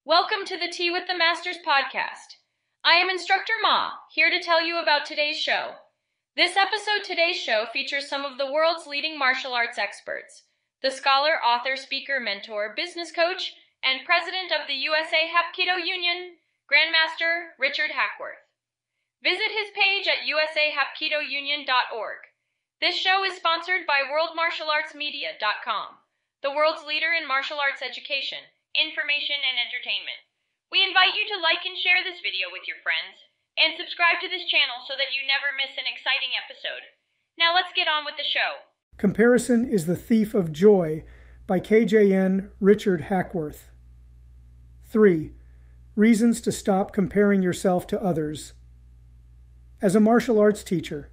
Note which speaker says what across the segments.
Speaker 1: Welcome to the Tea with the Masters podcast. I am Instructor Ma, here to tell you about today's show. Today's show features some of the world's leading martial arts experts, the scholar, author, speaker, mentor, business coach, and president of the USA Hapkido Union, Grandmaster Richard Hackworth. Visit his page at usahapkidounion.org. This show is sponsored by worldmartialartsmedia.com, the world's leader in martial arts education, information, and entertainment. We invite you to like and share this video with your friends, and subscribe to this channel so that you never miss an exciting episode. Now let's get on with the show.
Speaker 2: Comparison is the Thief of Joy by KJN Richard Hackworth. 3. Reasons to stop comparing yourself to others. As a martial arts teacher,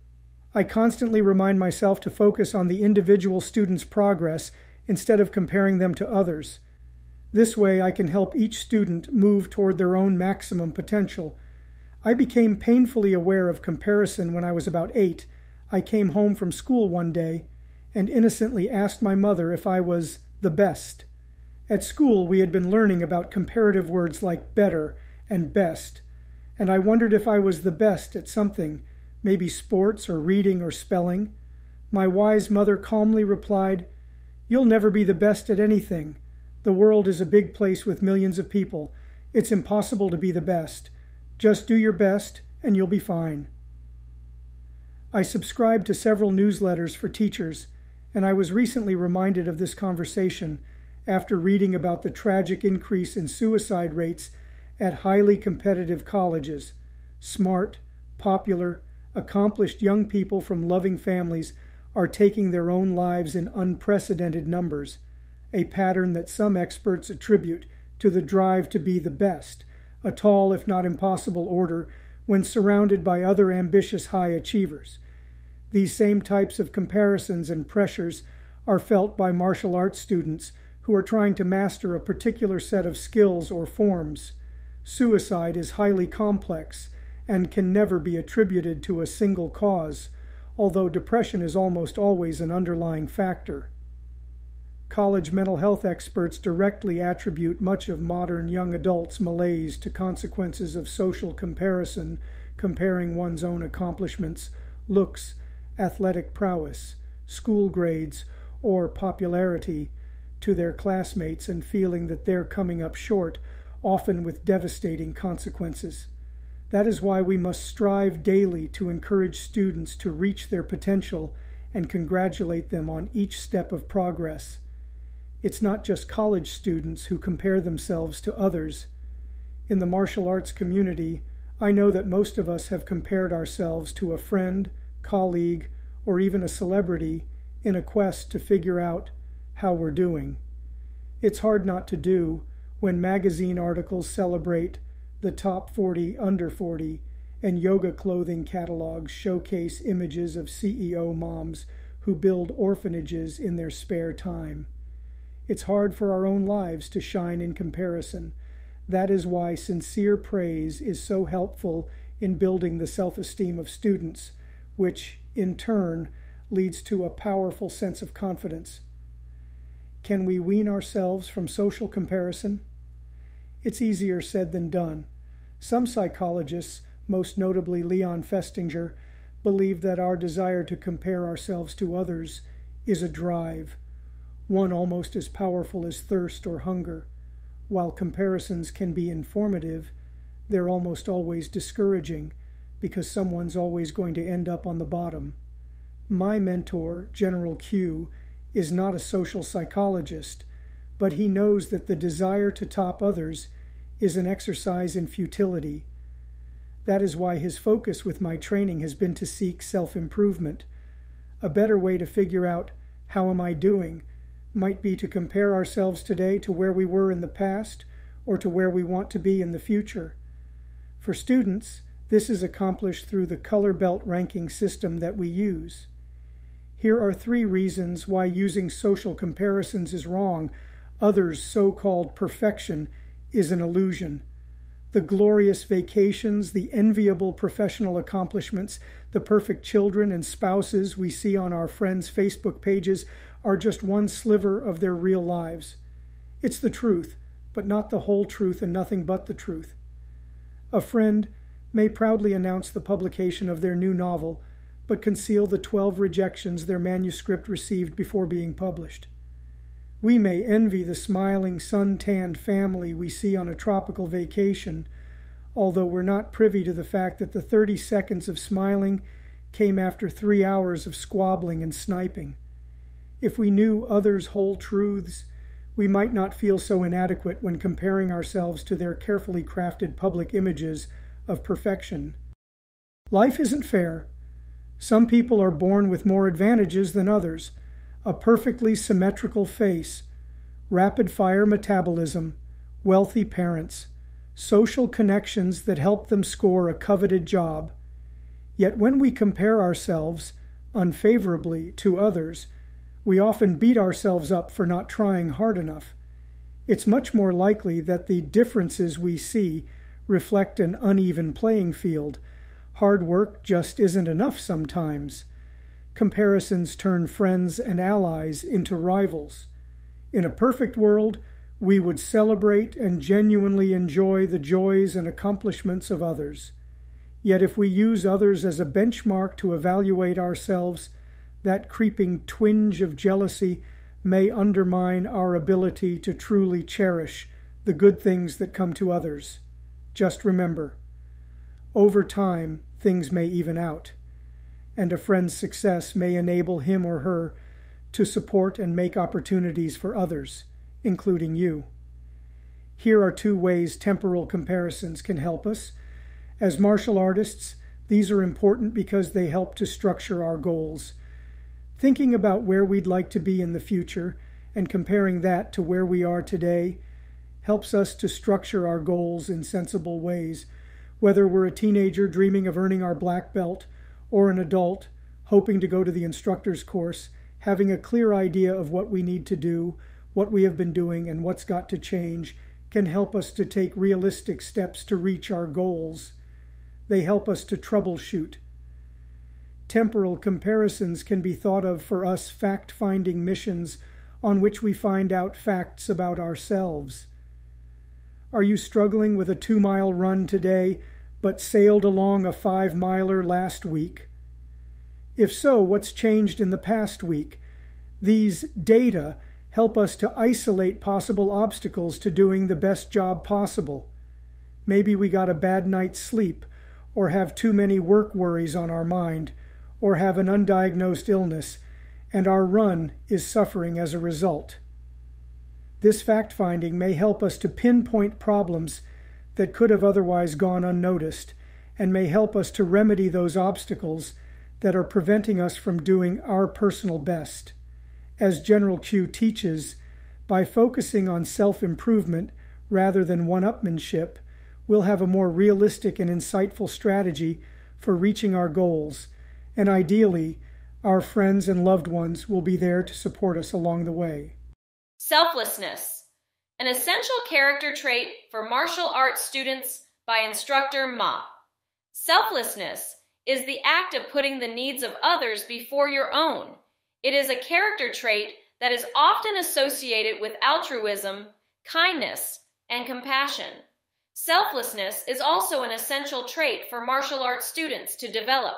Speaker 2: I constantly remind myself to focus on the individual student's progress instead of comparing them to others. This way, I can help each student move toward their own maximum potential. I became painfully aware of comparison when I was about 8. I came home from school one day and innocently asked my mother if I was the best. At school, we had been learning about comparative words like better and best, and I wondered if I was the best at something, maybe sports or reading or spelling. My wise mother calmly replied, "You'll never be the best at anything. The world is a big place with millions of people. It's impossible to be the best. Just do your best and you'll be fine." I subscribe to several newsletters for teachers, and I was recently reminded of this conversation after reading about the tragic increase in suicide rates at highly competitive colleges. Smart, popular, accomplished young people from loving families are taking their own lives in unprecedented numbers, a pattern that some experts attribute to the drive to be the best, a tall if not impossible order when surrounded by other ambitious high achievers. These same types of comparisons and pressures are felt by martial arts students who are trying to master a particular set of skills or forms. Suicide is highly complex and can never be attributed to a single cause, although depression is almost always an underlying factor. College mental health experts directly attribute much of modern young adults' malaise to consequences of social comparison, comparing one's own accomplishments, looks, athletic prowess, school grades, or popularity to their classmates and feeling that they're coming up short, often with devastating consequences. That is why we must strive daily to encourage students to reach their potential and congratulate them on each step of progress. It's not just college students who compare themselves to others. In the martial arts community, I know that most of us have compared ourselves to a friend, colleague, or even a celebrity in a quest to figure out how we're doing. It's hard not to do when magazine articles celebrate the top 40 under 40 and yoga clothing catalogs showcase images of CEO moms who build orphanages in their spare time. It's hard for our own lives to shine in comparison. That is why sincere praise is so helpful in building the self-esteem of students, which, in turn, leads to a powerful sense of confidence. Can we wean ourselves from social comparison? It's easier said than done. Some psychologists, most notably Leon Festinger, believe that our desire to compare ourselves to others is a drive, one almost as powerful as thirst or hunger. While comparisons can be informative, they're almost always discouraging because someone's always going to end up on the bottom. My mentor, General Q, is not a social psychologist, but he knows that the desire to top others is an exercise in futility. That is why his focus with my training has been to seek self-improvement. A better way to figure out how am I doing might be to compare ourselves today to where we were in the past or to where we want to be in the future. For students, this is accomplished through the color belt ranking system that we use. Here are 3 reasons why using social comparisons is wrong. Others' so-called perfection is an illusion. The glorious vacations, the enviable professional accomplishments, the perfect children and spouses we see on our friends' Facebook pages are just one sliver of their real lives. It's the truth. but not the whole truth and nothing but the truth. A friend may proudly announce the publication of their new novel, but conceal the 12 rejections their manuscript received before being published. We may envy the smiling, sun-tanned family we see on a tropical vacation, although we're not privy to the fact that the 30 seconds of smiling came after 3 hours of squabbling and sniping. If we knew others' whole truths, we might not feel so inadequate when comparing ourselves to their carefully crafted public images of perfection. Life isn't fair. Some people are born with more advantages than others: a perfectly symmetrical face, rapid-fire metabolism, wealthy parents, social connections that help them score a coveted job. Yet when we compare ourselves unfavorably to others, we often beat ourselves up for not trying hard enough. It's much more likely that the differences we see reflect an uneven playing field. Hard work just isn't enough sometimes. Comparisons turn friends and allies into rivals. In a perfect world, we would celebrate and genuinely enjoy the joys and accomplishments of others. Yet if we use others as a benchmark to evaluate ourselves, that creeping twinge of jealousy may undermine our ability to truly cherish the good things that come to others. Just remember, over time, things may even out, and a friend's success may enable him or her to support and make opportunities for others, including you. Here are 2 ways temporal comparisons can help us. As martial artists, these are important because they help to structure our goals. Thinking about where we'd like to be in the future and comparing that to where we are today helps us to structure our goals in sensible ways. Whether we're a teenager dreaming of earning our black belt or an adult hoping to go to the instructor's course, having a clear idea of what we need to do, what we have been doing, and what's got to change can help us to take realistic steps to reach our goals. They help us to troubleshoot. Temporal comparisons can be thought of for us fact-finding missions on which we find out facts about ourselves. Are you struggling with a 2-mile run today, but sailed along a 5-miler last week? If so, what's changed in the past week? These data help us to isolate possible obstacles to doing the best job possible. Maybe we got a bad night's sleep, or have too many work worries on our mind, or have an undiagnosed illness, and our run is suffering as a result. This fact-finding may help us to pinpoint problems that could have otherwise gone unnoticed, and may help us to remedy those obstacles that are preventing us from doing our personal best. As General Q teaches, by focusing on self-improvement rather than one-upmanship, we'll have a more realistic and insightful strategy for reaching our goals, and ideally, our friends and loved ones will be there to support us along the way.
Speaker 1: Selflessness, an essential character trait for martial arts students by Instructor Ma. Selflessness is the act of putting the needs of others before your own. It is a character trait that is often associated with altruism, kindness, and compassion. Selflessness is also an essential trait for martial arts students to develop.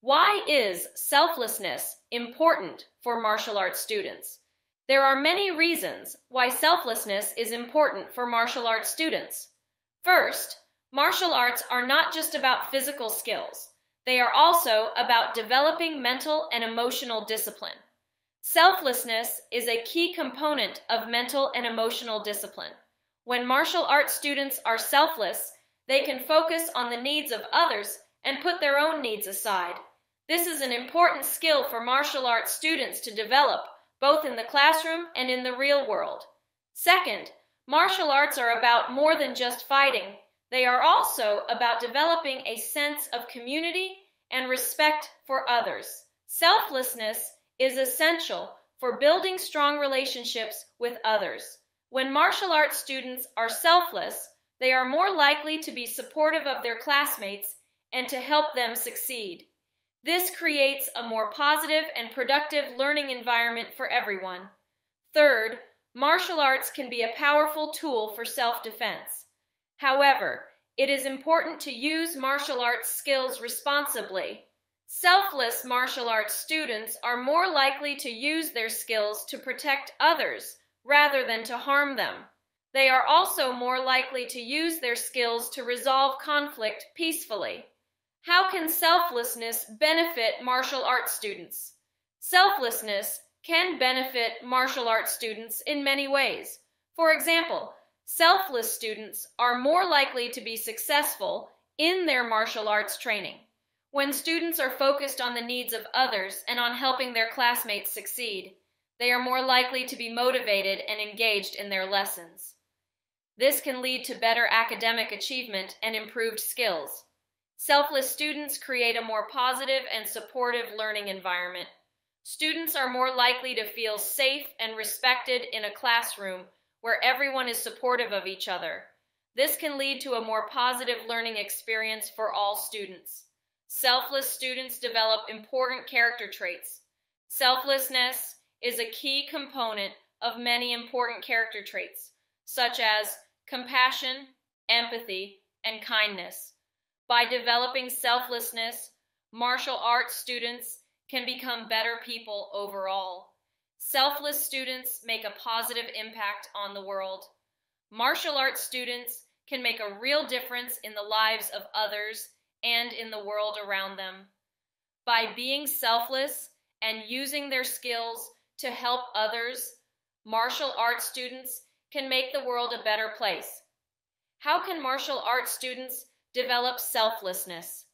Speaker 1: Why is selflessness important for martial arts students? There are many reasons why selflessness is important for martial arts students. First, martial arts are not just about physical skills. They are also about developing mental and emotional discipline. Selflessness is a key component of mental and emotional discipline. When martial arts students are selfless, they can focus on the needs of others and put their own needs aside. This is an important skill for martial arts students to develop, both in the classroom and in the real world. Second, martial arts are about more than just fighting. They are also about developing a sense of community and respect for others. Selflessness is essential for building strong relationships with others. When martial arts students are selfless, they are more likely to be supportive of their classmates and to help them succeed. This creates a more positive and productive learning environment for everyone. Third, Martial arts can be a powerful tool for self-defense. However, it is important to use martial arts skills responsibly. Selfless martial arts students are more likely to use their skills to protect others rather than to harm them. They are also more likely to use their skills to resolve conflict peacefully. How can selflessness benefit martial arts students? Selflessness can benefit martial arts students in many ways. For example, selfless students are more likely to be successful in their martial arts training. When students are focused on the needs of others and on helping their classmates succeed, they are more likely to be motivated and engaged in their lessons. This can lead to better academic achievement and improved skills. Selfless students create a more positive and supportive learning environment. Students are more likely to feel safe and respected in a classroom where everyone is supportive of each other. This can lead to a more positive learning experience for all students. Selfless students develop important character traits. Selflessness is a key component of many important character traits, such as compassion, empathy, and kindness. By developing selflessness, martial arts students can become better people overall. Selfless students make a positive impact on the world. Martial arts students can make a real difference in the lives of others and in the world around them. By being selfless and using their skills to help others, martial arts students can make the world a better place. How can martial arts students develop selflessness?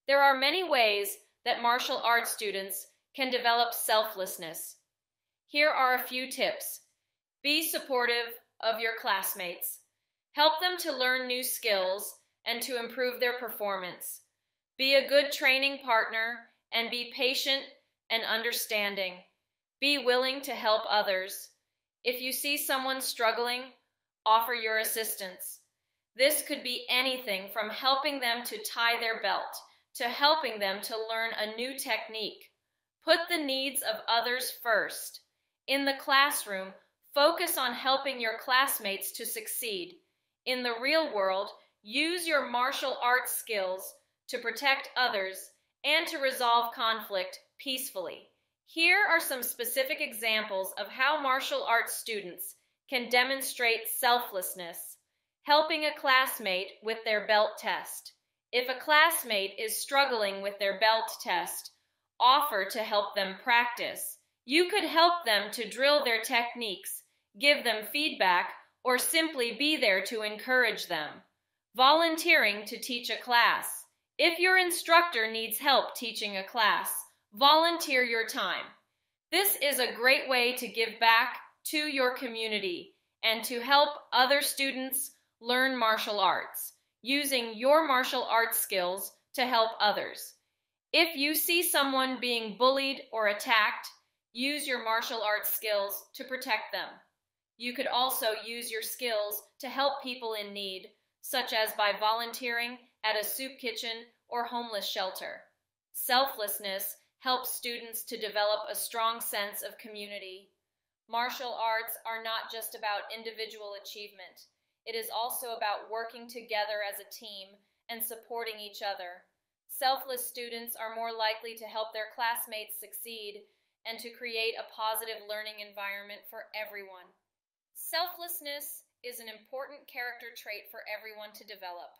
Speaker 1: There are many ways that martial arts students can develop selflessness. Here are a few tips. Be supportive of your classmates. Help them to learn new skills and to improve their performance. Be a good training partner and be patient and understanding. Be willing to help others. If you see someone struggling, offer your assistance. This could be anything from helping them to tie their belt to helping them to learn a new technique. Put the needs of others first. In the classroom, focus on helping your classmates to succeed. In the real world, use your martial arts skills to protect others and to resolve conflict peacefully. Here are some specific examples of how martial arts students can demonstrate selflessness. Helping a classmate with their belt test. If a classmate is struggling with their belt test, offer to help them practice. You could help them to drill their techniques, give them feedback, or simply be there to encourage them. Volunteering to teach a class. If your instructor needs help teaching a class, volunteer your time. This is a great way to give back to your community and to help other students learn martial arts, using your martial arts skills to help others. If you see someone being bullied or attacked, use your martial arts skills to protect them. You could also use your skills to help people in need, such as by volunteering at a soup kitchen or homeless shelter. Selflessness helps students to develop a strong sense of community. Martial arts are not just about individual achievement. It is also about working together as a team and supporting each other. Selfless students are more likely to help their classmates succeed and to create a positive learning environment for everyone. Selflessness is an important character trait for everyone to develop.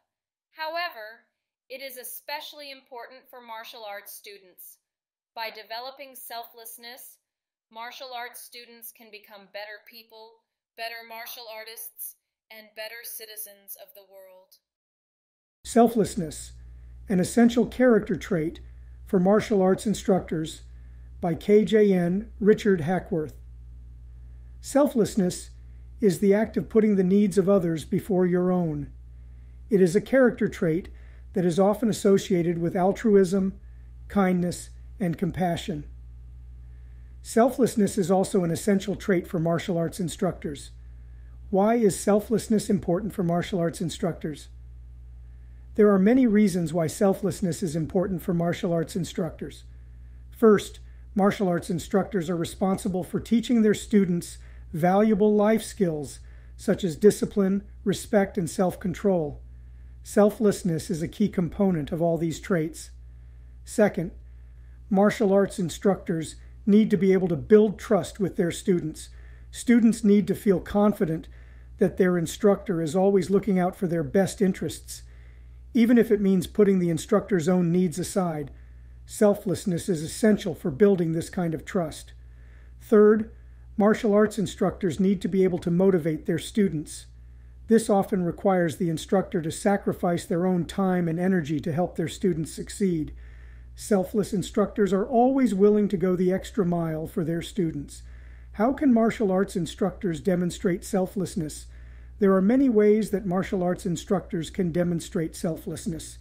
Speaker 1: However, it is especially important for martial arts students. By developing selflessness, martial arts students can become better people, better martial artists, and better citizens of the world.
Speaker 2: Selflessness, an essential character trait for martial arts instructors, by KJN Richard Hackworth. Selflessness is the act of putting the needs of others before your own. It is a character trait that is often associated with altruism, kindness, and compassion. Selflessness is also an essential trait for martial arts instructors. Why is selflessness important for martial arts instructors? There are many reasons why selflessness is important for martial arts instructors. First, martial arts instructors are responsible for teaching their students valuable life skills such as discipline, respect, and self-control. Selflessness is a key component of all these traits. Second, martial arts instructors need to be able to build trust with their students. Students need to feel confident that their instructor is always looking out for their best interests, even if it means putting the instructor's own needs aside. Selflessness is essential for building this kind of trust. Third, martial arts instructors need to be able to motivate their students. This often requires the instructor to sacrifice their own time and energy to help their students succeed. Selfless instructors are always willing to go the extra mile for their students. How can martial arts instructors demonstrate selflessness? There are many ways that martial arts instructors can demonstrate selflessness.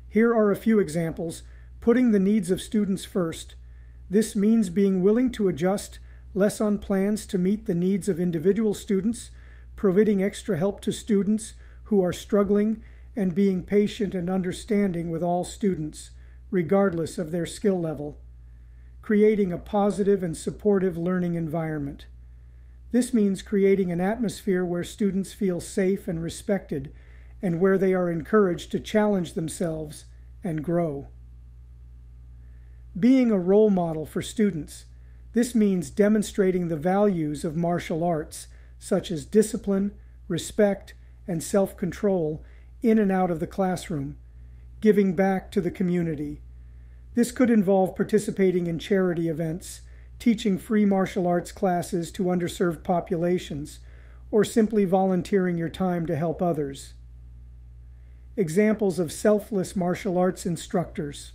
Speaker 2: Here are a few examples. Putting the needs of students first. This means being willing to adjust lesson plans to meet the needs of individual students, providing extra help to students who are struggling, and being patient and understanding with all students, regardless of their skill level. Creating a positive and supportive learning environment. This means creating an atmosphere where students feel safe and respected, and where they are encouraged to challenge themselves and grow. Being a role model for students. This means demonstrating the values of martial arts, such as discipline, respect, and self-control in and out of the classroom, giving back to the community. This could involve participating in charity events, teaching free martial arts classes to underserved populations, or simply volunteering your time to help others. Examples of selfless martial arts instructors.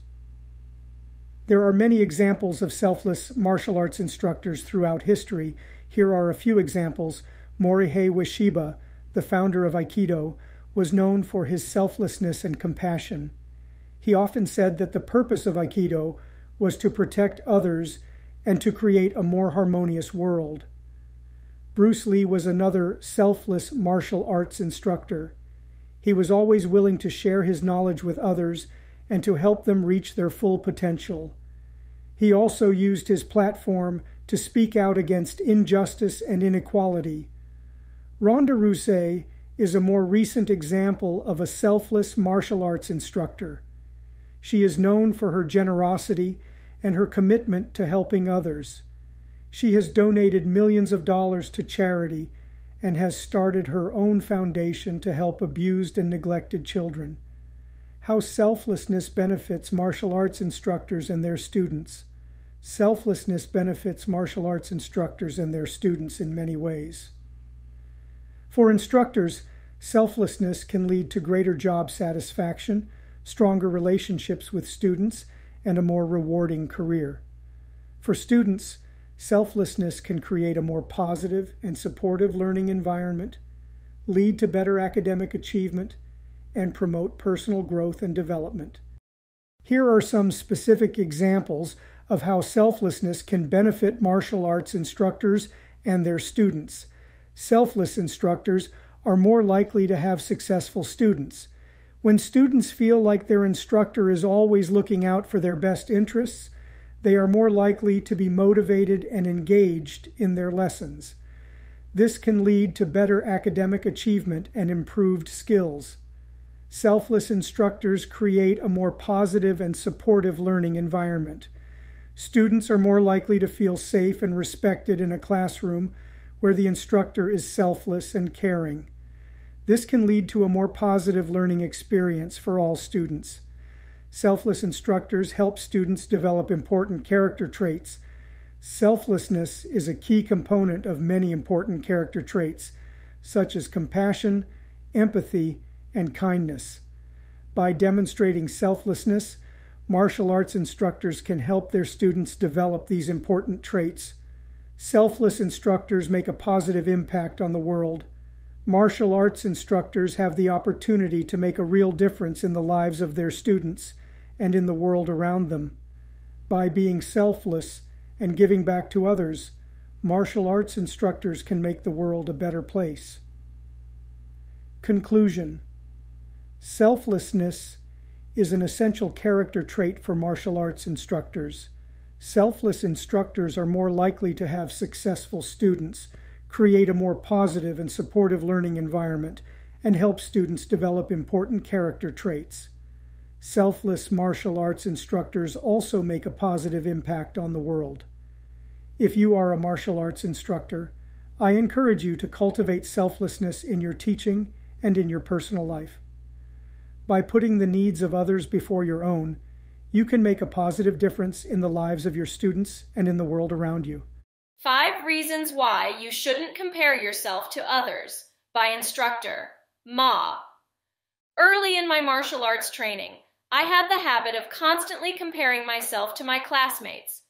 Speaker 2: There are many examples of selfless martial arts instructors throughout history. Here are a few examples. Morihei Ueshiba, the founder of Aikido, was known for his selflessness and compassion. He often said that the purpose of Aikido was to protect others and to create a more harmonious world. Bruce Lee was another selfless martial arts instructor. He was always willing to share his knowledge with others and to help them reach their full potential. He also used his platform to speak out against injustice and inequality. Ronda Rousey is a more recent example of a selfless martial arts instructor. She is known for her generosity and her commitment to helping others. She has donated millions of dollars to charity and has started her own foundation to help abused and neglected children. How selflessness benefits martial arts instructors and their students. Selflessness benefits martial arts instructors and their students in many ways. For instructors, selflessness can lead to greater job satisfaction, stronger relationships with students, and a more rewarding career. For students, selflessness can create a more positive and supportive learning environment, lead to better academic achievement, and promote personal growth and development. Here are some specific examples of how selflessness can benefit martial arts instructors and their students. Selfless instructors are more likely to have successful students. When students feel like their instructor is always looking out for their best interests, they are more likely to be motivated and engaged in their lessons. This can lead to better academic achievement and improved skills. Selfless instructors create a more positive and supportive learning environment. Students are more likely to feel safe and respected in a classroom where the instructor is selfless and caring. This can lead to a more positive learning experience for all students. Selfless instructors help students develop important character traits. Selflessness is a key component of many important character traits, such as compassion, empathy, and kindness. By demonstrating selflessness, martial arts instructors can help their students develop these important traits. Selfless instructors make a positive impact on the world. Martial arts instructors have the opportunity to make a real difference in the lives of their students and in the world around them. By being selfless and giving back to others, martial arts instructors can make the world a better place. Conclusion. Selflessness is an essential character trait for martial arts instructors. Selfless instructors are more likely to have successful students, create a more positive and supportive learning environment, and help students develop important character traits. Selfless martial arts instructors also make a positive impact on the world. If you are a martial arts instructor, I encourage you to cultivate selflessness in your teaching and in your personal life. By putting the needs of others before your own, you can make a positive difference in the lives of your students and in the world around you.
Speaker 1: 5 Reasons Why You Shouldn't Compare Yourself to Others by Instructor Ma. Early in my martial arts training, I had the habit of constantly comparing myself to my classmates.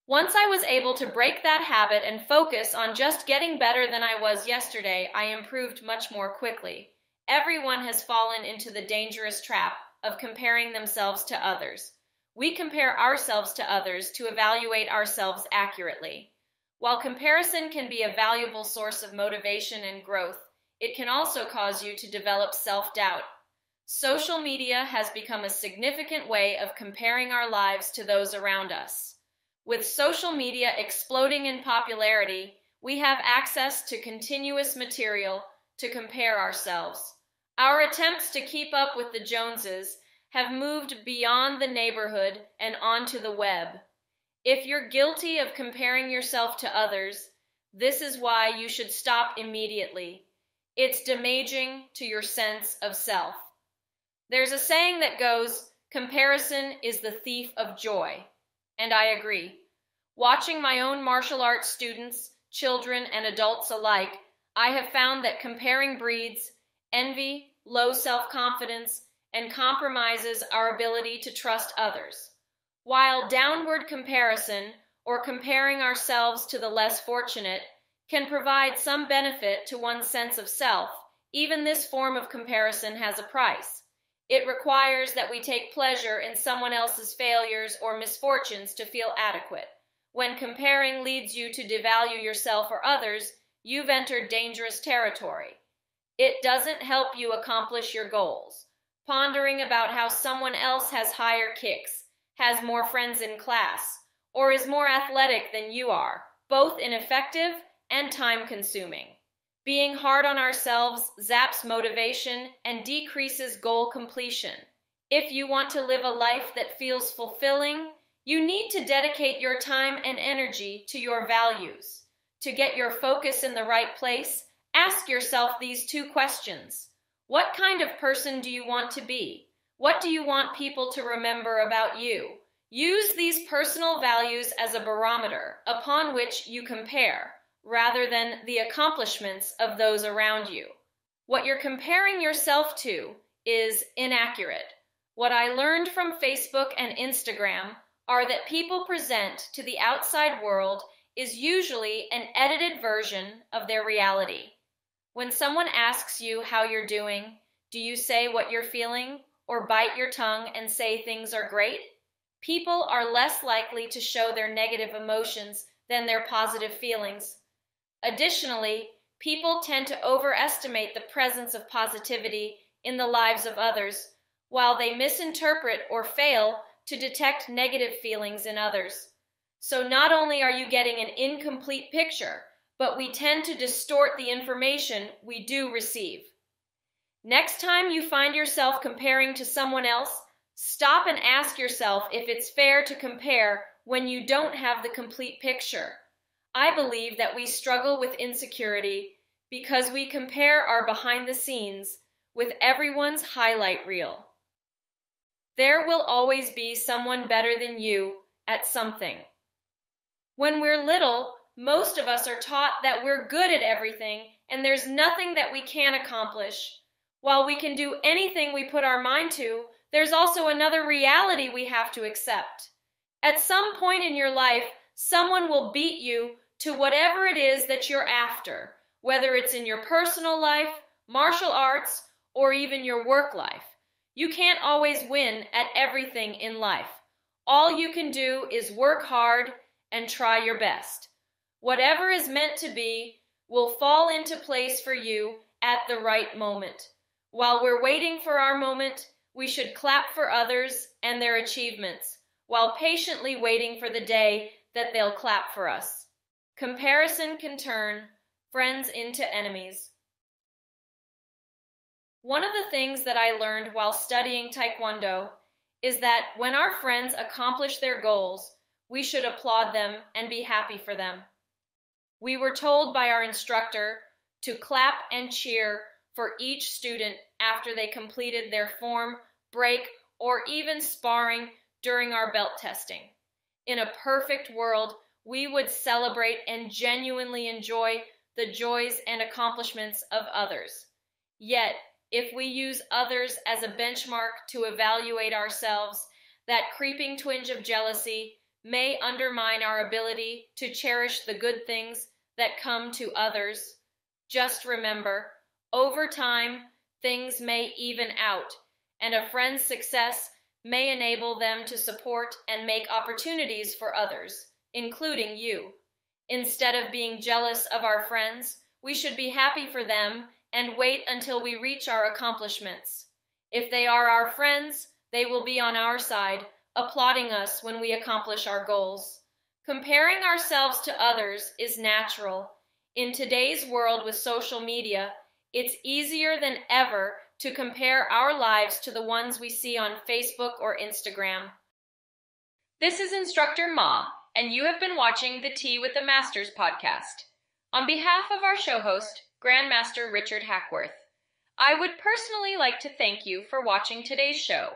Speaker 1: Once I was able to break that habit and focus on just getting better than I was yesterday, I improved much more quickly. Everyone has fallen into the dangerous trap of comparing themselves to others. We compare ourselves to others to evaluate ourselves accurately. While comparison can be a valuable source of motivation and growth, it can also cause you to develop self-doubt. Social media has become a significant way of comparing our lives to those around us. With social media exploding in popularity, we have access to continuous material to compare ourselves. Our attempts to keep up with the Joneses have moved beyond the neighborhood and onto the web. If you're guilty of comparing yourself to others, this is why you should stop immediately. It's damaging to your sense of self. There's a saying that goes, "Comparison is the thief of joy." And I agree. Watching my own martial arts students, children, and adults alike, I have found that comparing breeds envy, low self-confidence, and compromises our ability to trust others. While downward comparison, or comparing ourselves to the less fortunate, can provide some benefit to one's sense of self, even this form of comparison has a price. It requires that we take pleasure in someone else's failures or misfortunes to feel adequate. When comparing leads you to devalue yourself or others, you've entered dangerous territory. It doesn't help you accomplish your goals. Pondering about how someone else has higher kicks, has more friends in class, or is more athletic than you are, both ineffective and time-consuming. Being hard on ourselves zaps motivation and decreases goal completion. If you want to live a life that feels fulfilling, you need to dedicate your time and energy to your values. To get your focus in the right place, ask yourself these 2 questions. What kind of person do you want to be? What do you want people to remember about you? Use these personal values as a barometer upon which you compare, rather than the accomplishments of those around you. What you're comparing yourself to is inaccurate. What I learned from Facebook and Instagram are that people present to the outside world is usually an edited version of their reality. When someone asks you how you're doing, do you say what you're feeling or bite your tongue and say things are great? People are less likely to show their negative emotions than their positive feelings. Additionally, people tend to overestimate the presence of positivity in the lives of others, while they misinterpret or fail to detect negative feelings in others. So not only are you getting an incomplete picture, but we tend to distort the information we do receive. Next time you find yourself comparing to someone else, stop and ask yourself if it's fair to compare when you don't have the complete picture. I believe that we struggle with insecurity because we compare our behind the scenes with everyone's highlight reel. There will always be someone better than you at something. When we're little, most of us are taught that we're good at everything and there's nothing that we can't accomplish. While we can do anything we put our mind to, there's also another reality we have to accept. At some point in your life, someone will beat you to whatever it is that you're after, whether it's in your personal life, martial arts, or even your work life. You can't always win at everything in life. All you can do is work hard and try your best. Whatever is meant to be will fall into place for you at the right moment. While we're waiting for our moment, we should clap for others and their achievements, while patiently waiting for the day that they'll clap for us. Comparison can turn friends into enemies. One of the things that I learned while studying Taekwondo is that when our friends accomplish their goals, we should applaud them and be happy for them. We were told by our instructor to clap and cheer for each student after they completed their form, break, or even sparring during our belt testing. In a perfect world, we would celebrate and genuinely enjoy the joys and accomplishments of others. Yet, if we use others as a benchmark to evaluate ourselves, that creeping twinge of jealousy may undermine our ability to cherish the good things that come to others. Just remember, over time, things may even out, and a friend's success may enable them to support and make opportunities for others, including you. Instead of being jealous of our friends, we should be happy for them and wait until we reach our accomplishments. If they are our friends, they will be on our side, applauding us when we accomplish our goals. Comparing ourselves to others is natural. In today's world with social media, it's easier than ever to compare our lives to the ones we see on Facebook or Instagram. This is Instructor Ma, and you have been watching the Tea with the Masters podcast. On behalf of our show host, Grandmaster Richard Hackworth, I would personally like to thank you for watching today's show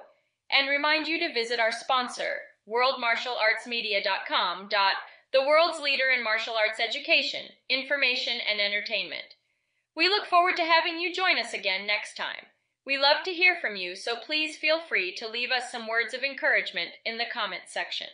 Speaker 1: and remind you to visit our sponsor, worldmartialartsmedia.com, the world's leader in martial arts education, information, and entertainment. We look forward to having you join us again next time. We love to hear from you, so please feel free to leave us some words of encouragement in the comments section.